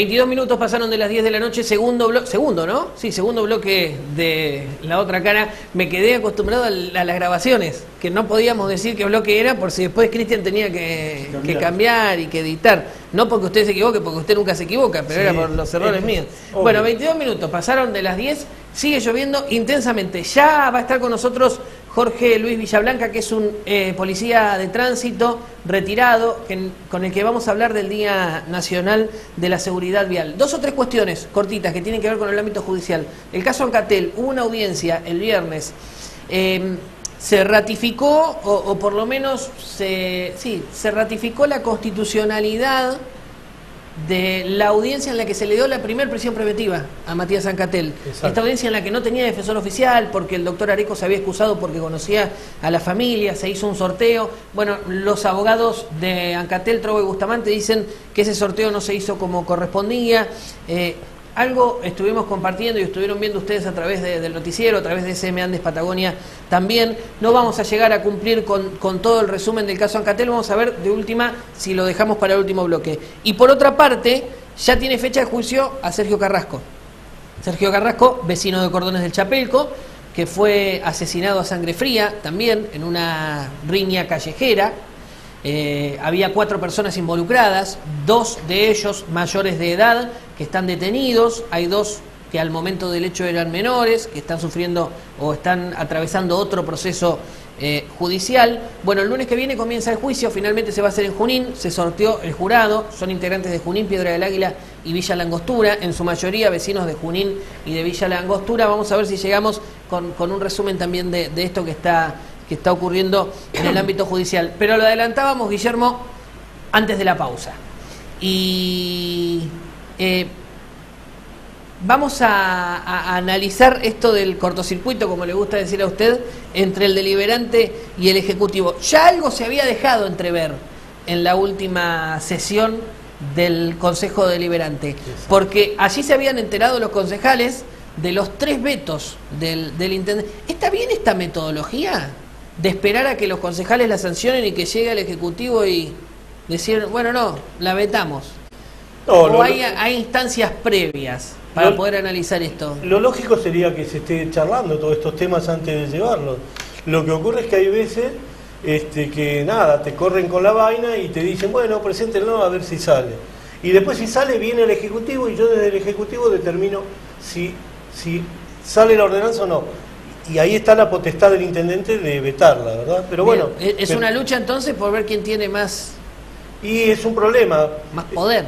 22 minutos pasaron de las 10 de la noche, segundo bloque, segundo, ¿no? Sí, segundo bloque de La Otra Cara. Me quedé acostumbrado a las grabaciones, que no podíamos decir qué bloque era, por si después Cristian tenía que cambiar y que editar. No porque usted se equivoque, porque usted nunca se equivoca, pero sí, era por los errores míos. Obvio. Bueno, 22 minutos pasaron de las 10, sigue lloviendo intensamente. Ya va a estar con nosotros Jorge Luis Villablanca, que es un policía de tránsito retirado, con el que vamos a hablar del Día Nacional de la Seguridad Vial. 2 o 3 cuestiones cortitas que tienen que ver con el ámbito judicial. El caso Ancatel, hubo una audiencia el viernes, se ratificó, o por lo menos se ratificó la constitucionalidad de la audiencia en la que se le dio la primera prisión preventiva a Matías Ancatel. Exacto. Esta audiencia en la que no tenía defensor oficial porque el doctor Areco se había excusado porque conocía a la familia, se hizo un sorteo. Bueno, los abogados de Ancatel, Trovo y Bustamante dicen que ese sorteo no se hizo como correspondía. Algo estuvimos compartiendo y estuvieron viendo ustedes a través del noticiero, a través de SM Andes Patagonia también. No vamos a llegar a cumplir con todo el resumen del caso Ancatel, vamos a ver de última si lo dejamos para el último bloque. Y por otra parte, ya tiene fecha de juicio a Sergio Carrasco. Sergio Carrasco, vecino de Cordones del Chapelco, que fue asesinado a sangre fría también en una riña callejera. Había 4 personas involucradas, 2 de ellos mayores de edad que están detenidos, hay 2 que al momento del hecho eran menores, que están sufriendo o están atravesando otro proceso judicial. Bueno, el lunes que viene comienza el juicio, finalmente se va a hacer en Junín, se sorteó el jurado, son integrantes de Junín, Piedra del Águila y Villa La Angostura, en su mayoría vecinos de Junín y de Villa La Angostura. Vamos a ver si llegamos con un resumen también de esto que está ocurriendo en el ámbito judicial. Pero lo adelantábamos, Guillermo, antes de la pausa. Y vamos a analizar esto del cortocircuito, como le gusta decir a usted, entre el deliberante y el ejecutivo. Ya algo se había dejado entrever en la última sesión del Consejo Deliberante, porque allí se habían enterado los concejales de los 3 vetos del intendente. ¿Está bien esta metodología de esperar a que los concejales la sancionen y que llegue al Ejecutivo y decir, bueno, no, la vetamos? ¿O hay instancias previas para poder analizar esto? Lo lógico sería que se esté charlando todos estos temas antes de llevarlos. Lo que ocurre es que hay veces que nada, te corren con la vaina y te dicen, bueno, preséntenlo a ver si sale. Y después si sale, viene el Ejecutivo y yo desde el Ejecutivo determino si sale la ordenanza o no. Y ahí está la potestad del intendente de vetarla, ¿verdad? Pero bueno... ¿Es una lucha entonces por ver quién tiene más... Y es un problema. Más poder.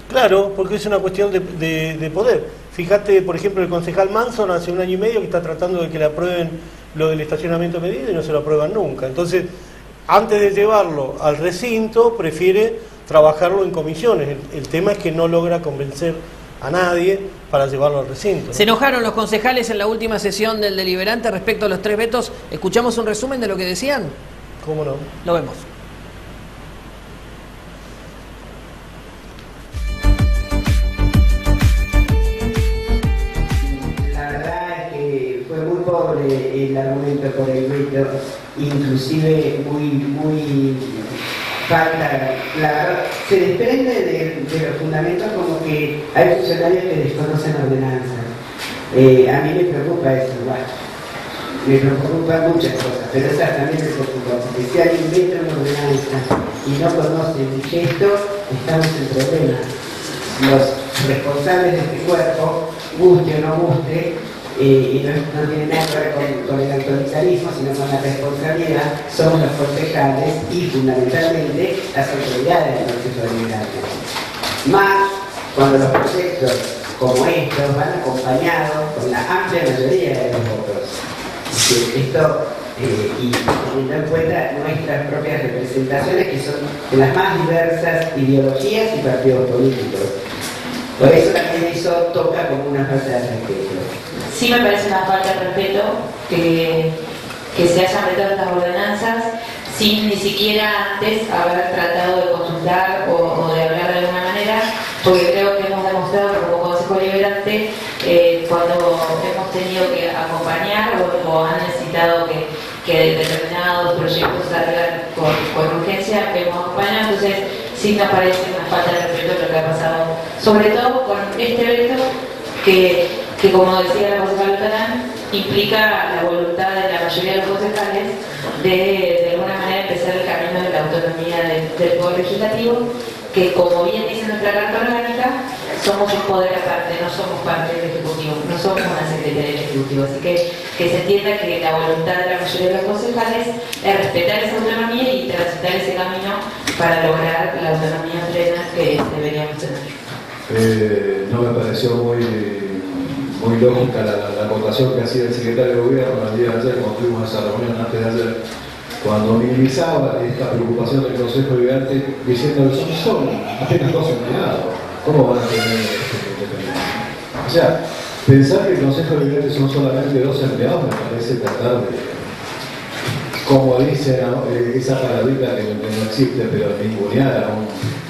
Claro, porque es una cuestión de poder. Fíjate, por ejemplo, el concejal Manson hace 1 año y medio que está tratando de que le aprueben lo del estacionamiento medido y no se lo aprueban nunca. Entonces, antes de llevarlo al recinto, prefiere trabajarlo en comisiones. El tema es que no logra convencer a nadie para llevarlo al recinto. Se enojaron los concejales en la última sesión del deliberante respecto a los 3 vetos. ¿Escuchamos un resumen de lo que decían? ¿Cómo no? Lo vemos. La verdad es que fue muy pobre el argumento por el veto, inclusive muy falta, la verdad, se desprende de los fundamentos como que hay funcionarios que desconocen ordenanzas. A mí me preocupa eso, bueno, me preocupan muchas cosas, pero esa también me preocupa, porque si alguien inventa una ordenanza y no conoce el gesto, estamos en problemas. Los responsables de este cuerpo, guste o no guste, y no tiene nada que ver con el autoritarismo, sino con la responsabilidad, somos los concejales y fundamentalmente las autoridades del proceso deliberante. Más cuando los proyectos como estos van acompañados con la amplia mayoría de los votos. Esto, y teniendo en cuenta nuestras propias representaciones, que son de las más diversas ideologías y partidos políticos. Por eso también eso toca como una falta de respeto. Sí me parece una falta de respeto que se hayan vetado estas ordenanzas sin ni siquiera antes haber tratado de consultar o de hablar de alguna manera, porque creo que hemos demostrado como Consejo Deliberante cuando hemos tenido que acompañar o han necesitado que determinados proyectos salgan con urgencia, que hemos acompañado. Entonces sí me parece una falta de respeto lo que ha pasado sobre todo con este evento que como decía la concejal Tarán, implica la voluntad de la mayoría de los concejales de alguna manera empezar el camino de la autonomía del Poder Legislativo, que como bien dice nuestra Carta Orgánica, somos un poder aparte, no somos parte del Ejecutivo, no somos una Secretaría del Ejecutivo, así que se entienda que la voluntad de la mayoría de los concejales es respetar esa autonomía y transitar ese camino para lograr la autonomía plena que deberíamos tener. No me pareció muy lógica la acotación que hacía el secretario de Gobierno el día de ayer, cuando tuvimos esa reunión antes de ayer, cuando minimizaba esta preocupación del Consejo Deliberante, diciendo que son apenas 2 empleados. ¿Cómo van a tener independencia? O sea, pensar que el Consejo Deliberante son solamente 2 empleados me parece tratar de, como dice esa palabrita que no existe, pero ningunear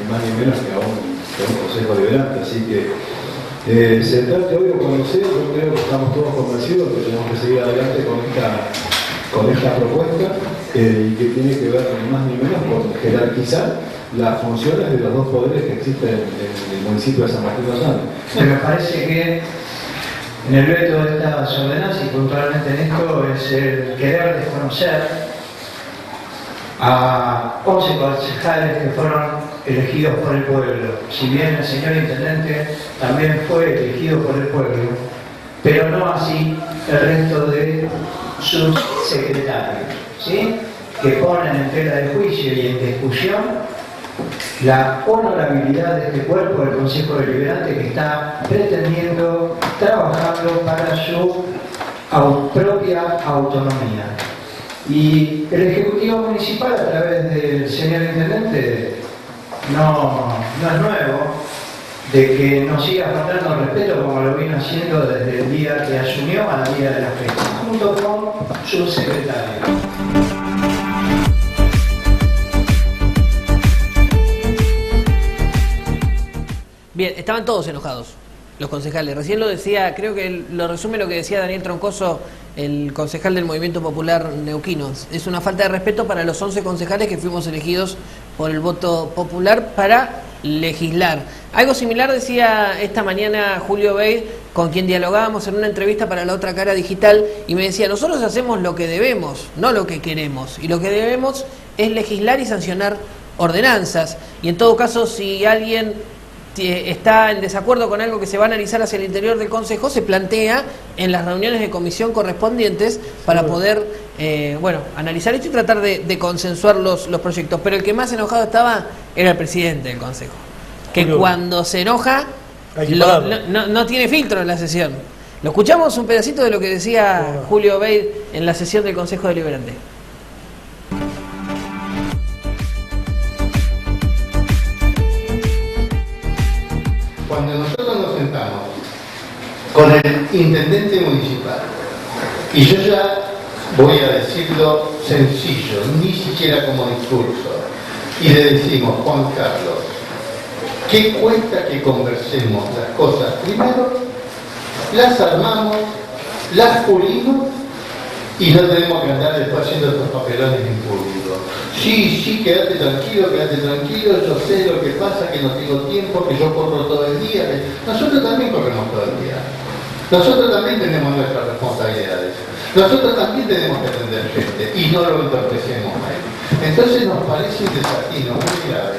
ni más ni menos que a un Consejo Deliberante. Así que sentarse hoy o cuando sea, yo creo que estamos todos convencidos que tenemos que seguir adelante con esta propuesta y que tiene que ver ni más ni menos con jerarquizar las funciones de los 2 poderes que existen en el municipio de San Martín de los Andes. Me parece que en el veto de estas ordenanzas y puntualmente en esto es el querer desconocer a 11 concejales que fueron elegidos por el pueblo. Si bien el señor intendente también fue elegido por el pueblo, pero no así el resto de sus secretarios, ¿sí? Que ponen en tela de juicio y en discusión la honorabilidad de este cuerpo del Consejo Deliberante que está pretendiendo, trabajando para su propia autonomía. Y el Ejecutivo Municipal, a través del señor intendente, no es nuevo de que nos siga faltando el respeto como lo vino haciendo desde el día que asumió al día de la fecha, junto con su secretario. Bien, estaban todos enojados los concejales. Recién lo decía, creo que lo resume lo que decía Daniel Troncoso, el concejal del Movimiento Popular Neuquino. Es una falta de respeto para los 11 concejales que fuimos elegidos por el voto popular para legislar. Algo similar decía esta mañana Julio Beid, con quien dialogábamos en una entrevista para La Otra Cara Digital, y me decía, nosotros hacemos lo que debemos, no lo que queremos, y lo que debemos es legislar y sancionar ordenanzas, y en todo caso si alguien está en desacuerdo con algo que se va a analizar hacia el interior del Consejo, se plantea en las reuniones de comisión correspondientes para poder analizar esto y tratar de consensuar los proyectos. Pero el que más enojado estaba era el presidente del Consejo, que cuando se enoja no tiene filtro en la sesión. Lo escuchamos un pedacito de lo que decía Julio Beid en la sesión del Consejo Deliberante. Cuando nosotros nos sentamos con el intendente municipal, y yo ya voy a decirlo sencillo, ni siquiera como discurso, y le decimos, Juan Carlos, ¿qué cuesta que conversemos las cosas? Primero, las armamos, las pulimos, y no tenemos que andar después haciendo estos papelones en público. Sí, quédate tranquilo, yo sé lo que pasa, que no tengo tiempo, que yo corro todo el día. Nosotros también corremos todo el día. Nosotros también tenemos nuestras responsabilidades. Nosotros también tenemos que atender gente y no lo entorpecemos ahí. Entonces nos parece un desafío muy grave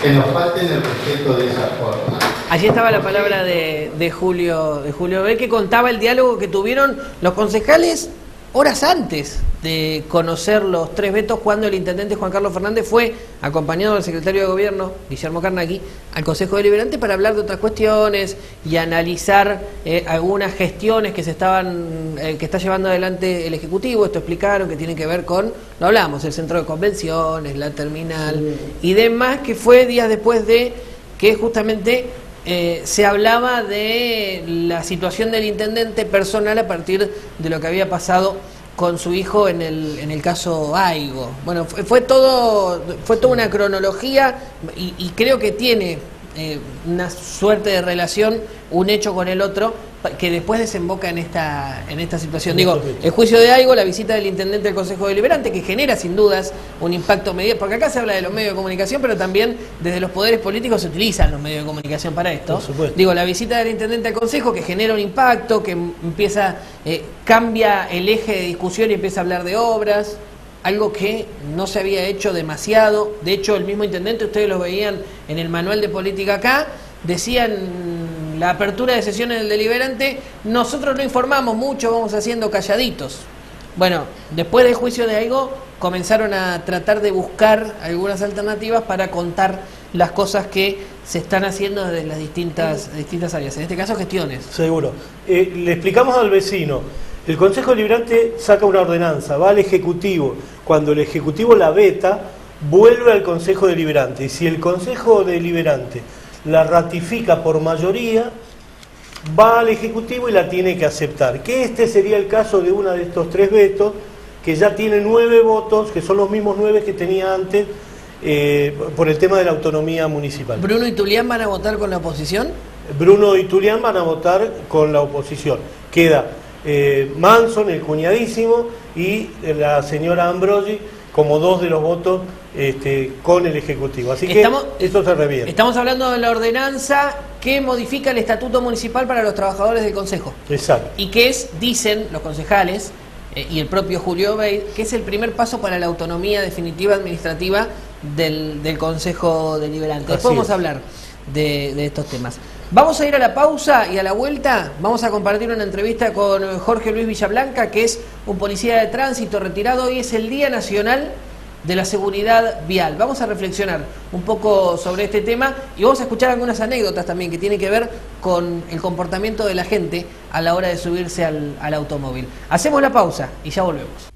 que nos falten el respeto de esa forma. Allí estaba la palabra de Julio B., que contaba el diálogo que tuvieron los concejales horas antes de conocer los 3 vetos, cuando el intendente Juan Carlos Fernández fue acompañado del secretario de Gobierno, Guillermo Carnaqui, al Consejo Deliberante para hablar de otras cuestiones y analizar algunas gestiones que que está llevando adelante el Ejecutivo. Esto explicaron que tiene que ver con, lo hablamos, el centro de convenciones, la terminal y demás, que fue días después de que justamente se hablaba de la situación del intendente personal a partir de lo que había pasado con su hijo en el caso Aigo. Bueno, fue toda una cronología y creo que tiene una suerte de relación un hecho con el otro que después desemboca en esta situación. Digo, el juicio de Aigo, la visita del intendente del Consejo Deliberante, que genera sin dudas un impacto mediático, porque acá se habla de los medios de comunicación, pero también desde los poderes políticos se utilizan los medios de comunicación para esto. Por supuesto. Digo, la visita del intendente al Consejo, que genera un impacto, que empieza, cambia el eje de discusión y empieza a hablar de obras, algo que no se había hecho demasiado. De hecho, el mismo intendente, ustedes lo veían en el manual de política acá, decían la apertura de sesiones del deliberante, nosotros no informamos mucho, vamos haciendo calladitos. Bueno, después del juicio de Aigo comenzaron a tratar de buscar algunas alternativas para contar las cosas que se están haciendo desde las distintas áreas, en este caso gestiones. Seguro. Le explicamos al vecino, el Consejo Deliberante saca una ordenanza, va al Ejecutivo, cuando el Ejecutivo la veta, vuelve al Consejo Deliberante, y si el Consejo Deliberante la ratifica por mayoría, va al Ejecutivo y la tiene que aceptar. Que este sería el caso de uno de estos 3 vetos, que ya tiene 9 votos, que son los mismos 9 que tenía antes, por el tema de la autonomía municipal. ¿Bruno y Tulián van a votar con la oposición? Bruno y Tulián van a votar con la oposición. Queda Manson, el cuñadísimo, y la señora Ambrogi como 2 de los votos con el Ejecutivo. Así que eso se revierte. Estamos hablando de la ordenanza que modifica el estatuto municipal para los trabajadores del Consejo. Exacto. Y que es, dicen los concejales y el propio Julio Obeid, que es el primer paso para la autonomía definitiva administrativa del Consejo Deliberante. Después vamos a hablar de estos temas. Vamos a ir a la pausa y a la vuelta vamos a compartir una entrevista con Jorge Luis Villablanca, que es un policía de tránsito retirado. Hoy es el Día Nacional de la Seguridad Vial. Vamos a reflexionar un poco sobre este tema y vamos a escuchar algunas anécdotas también que tienen que ver con el comportamiento de la gente a la hora de subirse al automóvil. Hacemos la pausa y ya volvemos.